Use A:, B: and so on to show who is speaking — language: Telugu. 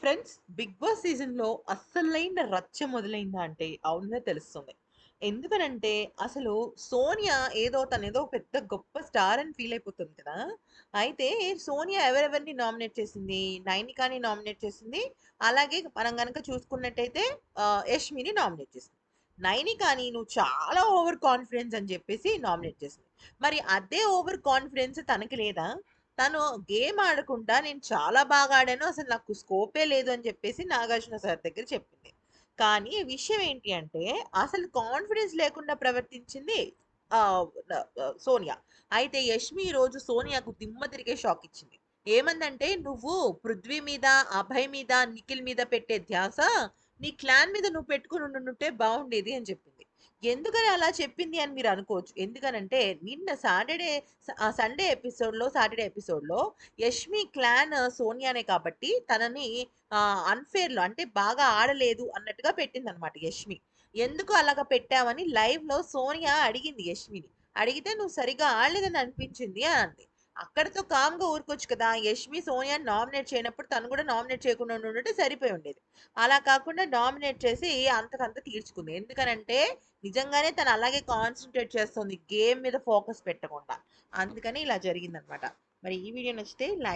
A: ఫ్రెండ్స్, 'బిగ్ బాస్' సీజన్‌లో అస్సలైన రచ్చ మొదలైందా అంటే అవుననే తెలుస్తుంది. ఎందుకనంటే అసలు సోనియా తనేదో పెద్ద గొప్ప స్టార్ అని ఫీల్ అయిపోతుంది కదా! అయితే సోనియా ఎవరెవరిని నామినేట్ చేసింది? నైనికాని నామినేట్ చేసింది. అలాగే మనం గనక చూసుకున్నట్టయితే యష్మిని నామినేట్ చేసింది. నైనికాని నువ్వు చాలా ఓవర్ కాన్ఫిడెన్స్ అని చెప్పేసి నామినేట్ చేసింది. మరి అదే ఓవర్ కాన్ఫిడెన్స్ తనకి లేదా? తను గేమ్ ఆడకుండా నేను చాలా బాగా ఆడాను. అసలు నాకు స్కోపే లేదు అని చెప్పేసి నాగార్జున సార్ దగ్గర చెప్పింది. కానీ విషయం ఏంటి అంటే అసలు కాన్ఫిడెన్స్ లేకుండా ప్రవర్తించింది సోనియా. అయితే యష్మి ఈరోజు సోనియాకు దిమ్మ తిరిగే షాక్ ఇచ్చింది. ఏమందంటే "నువ్వు పృథ్వీ మీద, అభయ్ మీద, నిఖిల్ మీద పెట్టే ధ్యాస నీ క్లాన్ మీద నువ్వు పెట్టుకొని ఉండుంటే బాగుండేది" అని చెప్పింది. ఎందుకని అలా చెప్పింది అని మీరు అనుకోవచ్చు. ఎందుకనంటే నిన్న సాటర్డే ఎపిసోడ్‌లో యష్మి క్లాన్ సోనియానే కాబట్టి తనని అన్‌ఫెయిర్‌లో అంటే బాగా ఆడలేదు అన్నట్టుగా పెట్టిందనమాట యష్మి. ఎందుకు అలాగా పెట్టావని లైవ్‌లో సోనియా అడిగింది యష్మిని. అడిగితే "నువ్వు సరిగ్గా ఆడలేదని అనిపించింది" అని అంది. అక్కడితో కామ్‌గా ఊరుకోవచ్చు కదా! యష్మి సోనియాని నామినేట్ చేయనప్పుడు తను కూడా నామినేట్ చేయకుండా ఉండుంటే సరిపోయి ఉండేది. అలా కాకుండా నామినేట్ చేసి అంతకంత తీర్చుకుంది. ఎందుకనంటే నిజంగానే తను అలాగే కాన్సంట్రేట్ చేస్తుంది. గేమ్ మీద ఫోకస్ పెట్టకుండా. అందుకని ఇలా జరిగిందనమాట. మరి ఈ వీడియో నచ్చితే లైక్